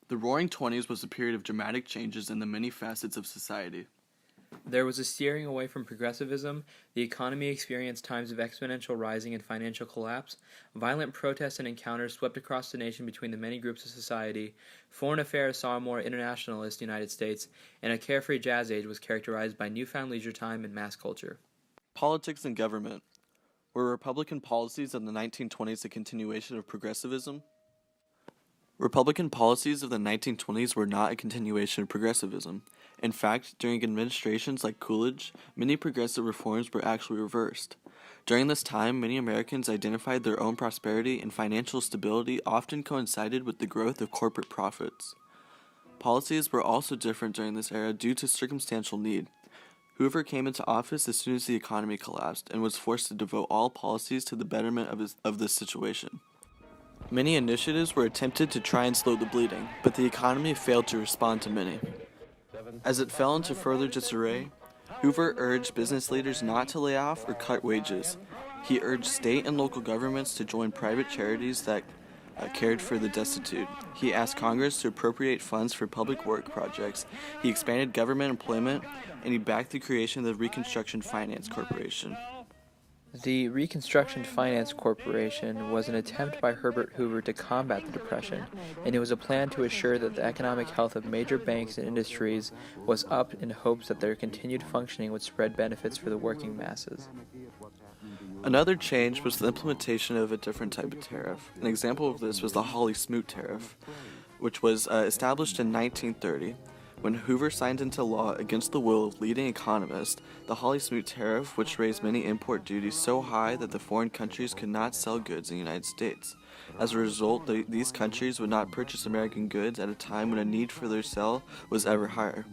The Roaring Twenties was a period of dramatic changes in the many facets of society. There was a steering away from progressivism, the economy experienced times of exponential rising and financial collapse, violent protests and encounters swept across the nation between the many groups of society, foreign affairs saw a more internationalist United States, and a carefree jazz age was characterized by newfound leisure time and mass culture. Politics and government. Were Republican policies of the 1920s a continuation of progressivism? Republican policies of the 1920s were not a continuation of progressivism. In fact, during administrations like Coolidge, many progressive reforms were actually reversed. During this time, many Americans identified their own prosperity and financial stability often coincided with the growth of corporate profits. Policies were also different during this era due to circumstantial need. Hoover came into office as soon as the economy collapsed and was forced to devote all policies to the betterment of this situation. Many initiatives were attempted to try and slow the bleeding, but the economy failed to respond to many. As it fell into further disarray, Hoover urged business leaders not to lay off or cut wages. He urged state and local governments to join private charities that cared for the destitute. He asked Congress to appropriate funds for public work projects. He expanded government employment, and he backed the creation of the Reconstruction Finance Corporation. The Reconstruction Finance Corporation was an attempt by Herbert Hoover to combat the Depression, and it was a plan to assure that the economic health of major banks and industries was up in hopes that their continued functioning would spread benefits for the working masses. Another change was the implementation of a different type of tariff. An example of this was the Hawley-Smoot tariff, which was established in 1930. When Hoover signed into law against the will of leading economists, the Hawley-Smoot tariff, which raised many import duties so high that the foreign countries could not sell goods in the United States. As a result, these countries would not purchase American goods at a time when a need for their sale was ever higher.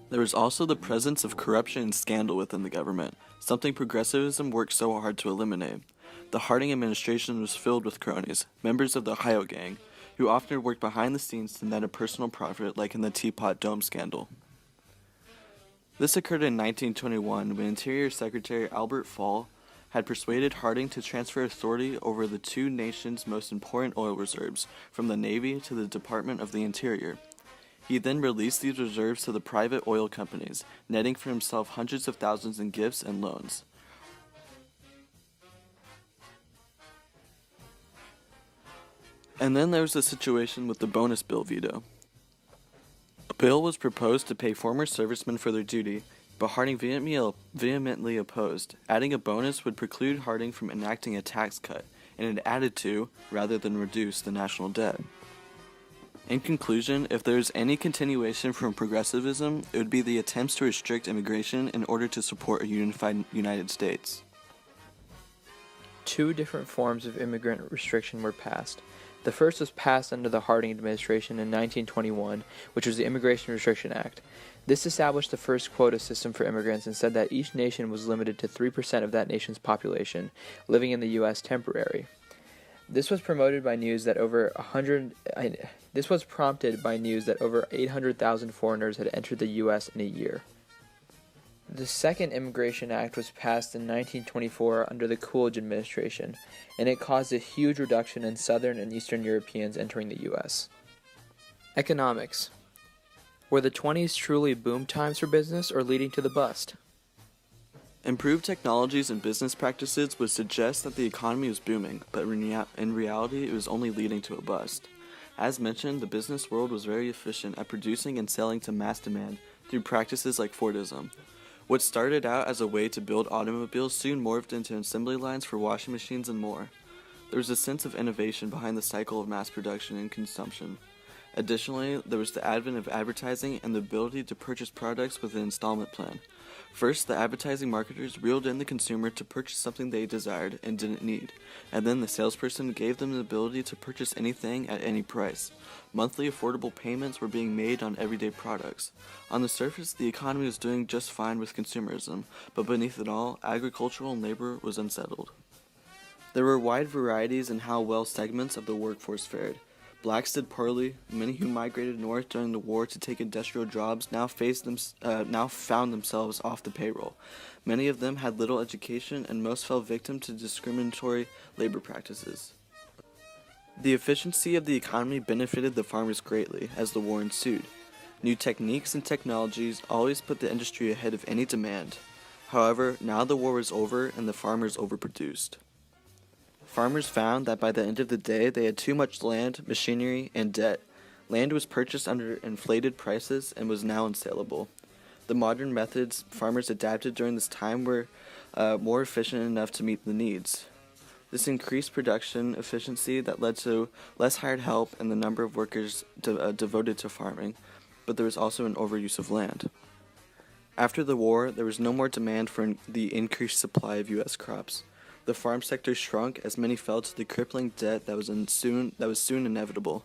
There was also the presence of corruption and scandal within the government, something progressivism worked so hard to eliminate. The Harding administration was filled with cronies, members of the Ohio Gang, who often worked behind the scenes to net a personal profit, like in the Teapot Dome scandal. This occurred in 1921 when Interior Secretary Albert Fall had persuaded Harding to transfer authority over the two nations' most important oil reserves from the Navy to the Department of the Interior. He then released these reserves to the private oil companies, netting for himself hundreds of thousands in gifts and loans. And then there was the situation with the bonus bill veto. A bill was proposed to pay former servicemen for their duty, but Harding vehemently opposed. Adding a bonus would preclude Harding from enacting a tax cut, and it added to, rather than reduce, the national debt. In conclusion, if there is any continuation from progressivism, it would be the attempts to restrict immigration in order to support a unified United States. Two different forms of immigrant restriction were passed. The first was passed under the Harding administration in 1921, which was the Immigration Restriction Act. This established the first quota system for immigrants and said that each nation was limited to 3% of that nation's population living in the U.S. temporary. This was prompted by news that over 800,000 foreigners had entered the U.S. in a year. The Second Immigration Act was passed in 1924 under the Coolidge administration, and it caused a huge reduction in Southern and Eastern Europeans entering the U.S. Economics. Were the 20s truly boom times for business or leading to the bust? Improved technologies and business practices would suggest that the economy was booming, but in reality it was only leading to a bust. As mentioned, the business world was very efficient at producing and selling to mass demand through practices like Fordism. What started out as a way to build automobiles soon morphed into assembly lines for washing machines and more. There was a sense of innovation behind the cycle of mass production and consumption. Additionally, there was the advent of advertising and the ability to purchase products with an installment plan. First, the advertising marketers reeled in the consumer to purchase something they desired and didn't need, and then the salesperson gave them the ability to purchase anything at any price. Monthly affordable payments were being made on everyday products. On the surface, the economy was doing just fine with consumerism, but beneath it all, agricultural and labor was unsettled. There were wide varieties in how well segments of the workforce fared. Blacks did poorly. Many who migrated north during the war to take industrial jobs now found themselves off the payroll. Many of them had little education, and most fell victim to discriminatory labor practices. The efficiency of the economy benefited the farmers greatly as the war ensued. New techniques and technologies always put the industry ahead of any demand. However, now the war was over and the farmers overproduced. Farmers found that by the end of the day they had too much land, machinery, and debt. Land was purchased under inflated prices and was now unsaleable. The modern methods farmers adapted during this time were more efficient enough to meet the needs. This increased production efficiency that led to less hired help and the number of workers devoted to farming, but there was also an overuse of land. After the war, there was no more demand for the increased supply of U.S. crops. The farm sector shrunk as many fell to the crippling debt that was soon inevitable.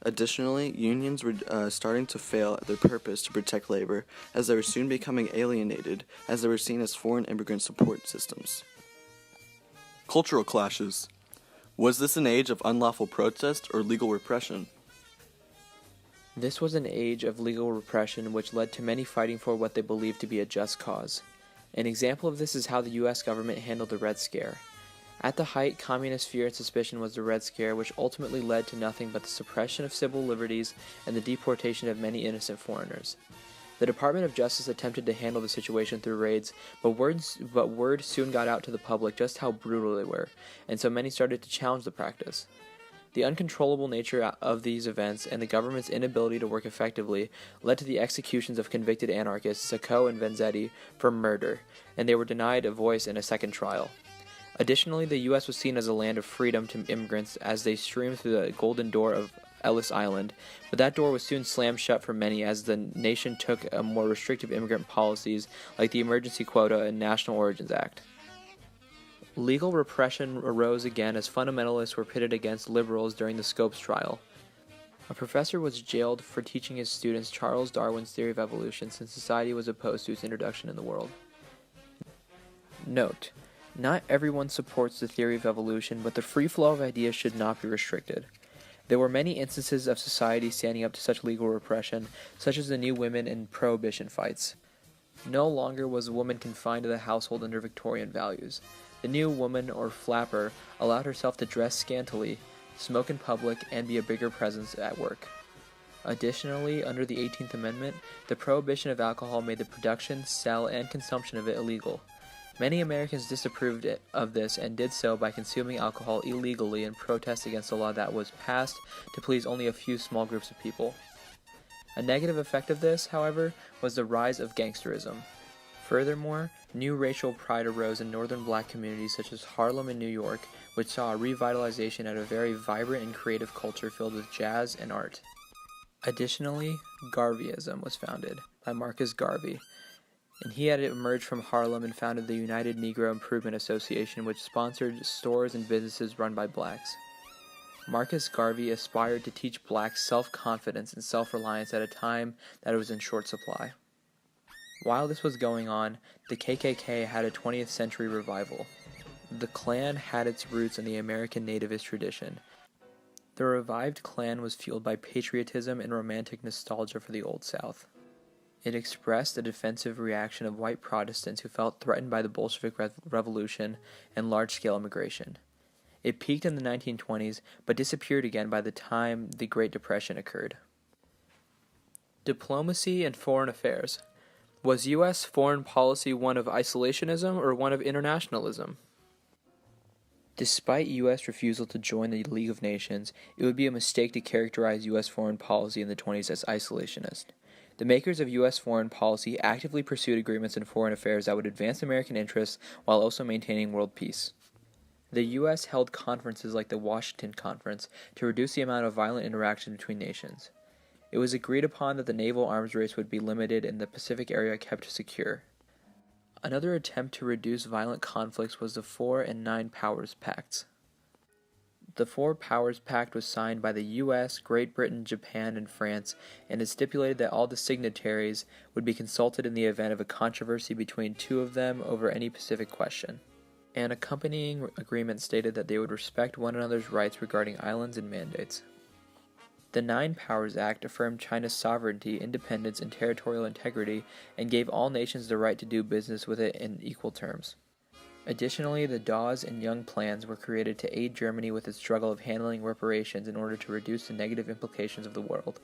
Additionally, unions were starting to fail at their purpose to protect labor, as they were soon becoming alienated, as they were seen as foreign immigrant support systems. Cultural clashes. Was this an age of unlawful protest or legal repression? This was an age of legal repression which led to many fighting for what they believed to be a just cause. An example of this is how the U.S. government handled the Red Scare. At the height, communist fear and suspicion was the Red Scare, which ultimately led to nothing but the suppression of civil liberties and the deportation of many innocent foreigners. The Department of Justice attempted to handle the situation through raids, but word soon got out to the public just how brutal they were, and so many started to challenge the practice. The uncontrollable nature of these events and the government's inability to work effectively led to the executions of convicted anarchists Sacco and Vanzetti for murder, and they were denied a voice in a second trial. Additionally, the U.S. was seen as a land of freedom to immigrants as they streamed through the golden door of Ellis Island, but that door was soon slammed shut for many as the nation took more restrictive immigrant policies like the Emergency Quota and National Origins Act. Legal repression arose again as fundamentalists were pitted against liberals during the Scopes trial. A professor was jailed for teaching his students Charles Darwin's theory of evolution since society was opposed to its introduction in the world. Note: not everyone supports the theory of evolution, but the free flow of ideas should not be restricted. There were many instances of society standing up to such legal repression, such as the New Women and Prohibition fights. No longer was a woman confined to the household under Victorian values. The New Woman, or flapper, allowed herself to dress scantily, smoke in public, and be a bigger presence at work. Additionally, under the 18th Amendment, the prohibition of alcohol made the production, sale, and consumption of it illegal. Many Americans disapproved of this and did so by consuming alcohol illegally in protest against a law that was passed to please only a few small groups of people. A negative effect of this, however, was the rise of gangsterism. Furthermore, new racial pride arose in northern black communities such as Harlem and New York, which saw a revitalization at a very vibrant and creative culture filled with jazz and art. Additionally, Garveyism was founded by Marcus Garvey, and he had emerged from Harlem and founded the United Negro Improvement Association, which sponsored stores and businesses run by blacks. Marcus Garvey aspired to teach blacks self-confidence and self-reliance at a time that it was in short supply. While this was going on, the KKK had a 20th century revival. The Klan had its roots in the American nativist tradition. The revived Klan was fueled by patriotism and romantic nostalgia for the Old South. It expressed a defensive reaction of white Protestants who felt threatened by the Bolshevik Revolution and large-scale immigration. It peaked in the 1920s, but disappeared again by the time the Great Depression occurred. Diplomacy and foreign affairs. Was U.S. foreign policy one of isolationism or one of internationalism? Despite U.S. refusal to join the League of Nations, it would be a mistake to characterize U.S. foreign policy in the 1920s as isolationist. The makers of U.S. foreign policy actively pursued agreements in foreign affairs that would advance American interests while also maintaining world peace. The U.S. held conferences like the Washington Conference to reduce the amount of violent interaction between nations. It was agreed upon that the naval arms race would be limited and the Pacific area kept secure. Another attempt to reduce violent conflicts was the Four and Nine Powers Pacts. The Four Powers Pact was signed by the U.S., Great Britain, Japan, and France, and it stipulated that all the signatories would be consulted in the event of a controversy between two of them over any Pacific question. An accompanying agreement stated that they would respect one another's rights regarding islands and mandates. The Nine Powers Act affirmed China's sovereignty, independence, and territorial integrity, and gave all nations the right to do business with it in equal terms. Additionally, the Dawes and Young plans were created to aid Germany with its struggle of handling reparations in order to reduce the negative implications of the world.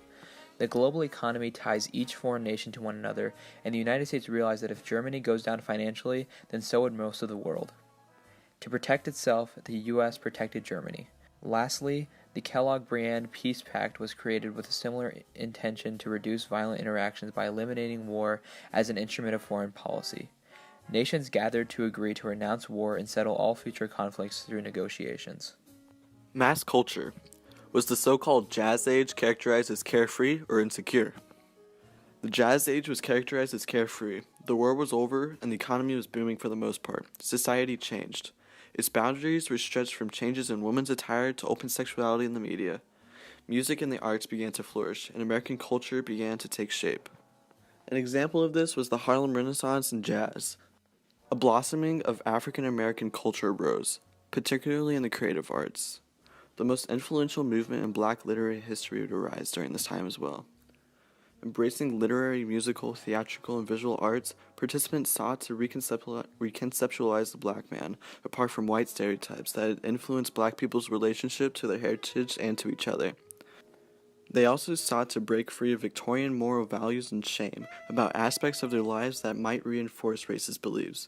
The global economy ties each foreign nation to one another, and the United States realized that if Germany goes down financially, then so would most of the world. To protect itself, the U.S. protected Germany. Lastly, the Kellogg-Briand Peace Pact was created with a similar intention to reduce violent interactions by eliminating war as an instrument of foreign policy. Nations gathered to agree to renounce war and settle all future conflicts through negotiations. Mass culture. Was the so-called Jazz Age characterized as carefree or insecure? The Jazz Age was characterized as carefree. The war was over and the economy was booming for the most part. Society changed. Its boundaries were stretched from changes in women's attire to open sexuality in the media. Music and the arts began to flourish, and American culture began to take shape. An example of this was the Harlem Renaissance and jazz. A blossoming of African American culture arose, particularly in the creative arts. The most influential movement in Black literary history would arise during this time as well. Embracing literary, musical, theatrical, and visual arts, participants sought to reconceptualize the Black man, apart from white stereotypes that had influenced Black people's relationship to their heritage and to each other. They also sought to break free of Victorian moral values and shame about aspects of their lives that might reinforce racist beliefs.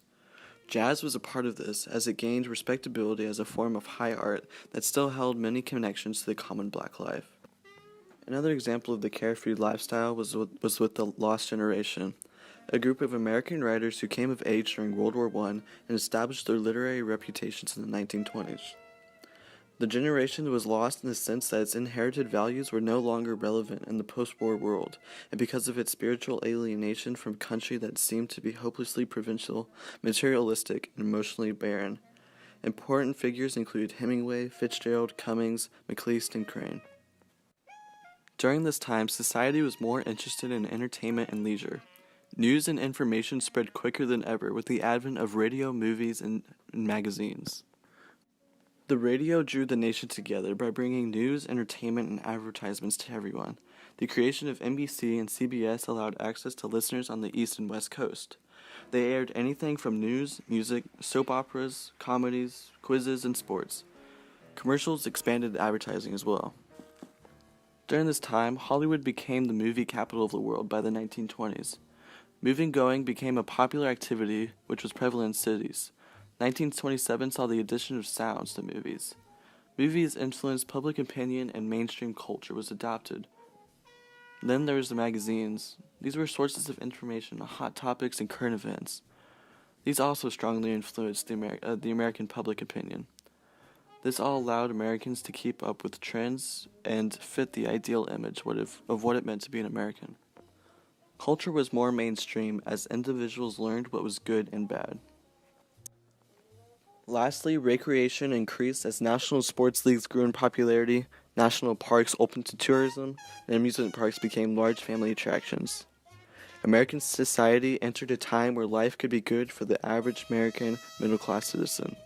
Jazz was a part of this, as it gained respectability as a form of high art that still held many connections to the common Black life. Another example of the carefree lifestyle was with the Lost Generation, a group of American writers who came of age during World War I and established their literary reputations in the 1920s. The generation was lost in the sense that its inherited values were no longer relevant in the post-war world, and because of its spiritual alienation from a country that seemed to be hopelessly provincial, materialistic, and emotionally barren. Important figures include Hemingway, Fitzgerald, Cummings, McLeist, and Crane. During this time, society was more interested in entertainment and leisure. News and information spread quicker than ever with the advent of radio, movies, and magazines. The radio drew the nation together by bringing news, entertainment, and advertisements to everyone. The creation of NBC and CBS allowed access to listeners on the East and West Coast. They aired anything from news, music, soap operas, comedies, quizzes, and sports. Commercials expanded advertising as well. During this time, Hollywood became the movie capital of the world by the 1920s. Movie-going became a popular activity which was prevalent in cities. 1927 saw the addition of sounds to movies. Movies influenced public opinion and mainstream culture was adopted. Then there was the magazines. These were sources of information on hot topics and current events. These also strongly influenced the American public opinion. This all allowed Americans to keep up with trends and fit the ideal image of what it meant to be an American. Culture was more mainstream as individuals learned what was good and bad. Lastly, recreation increased as national sports leagues grew in popularity, national parks opened to tourism, and amusement parks became large family attractions. American society entered a time where life could be good for the average American middle-class citizen.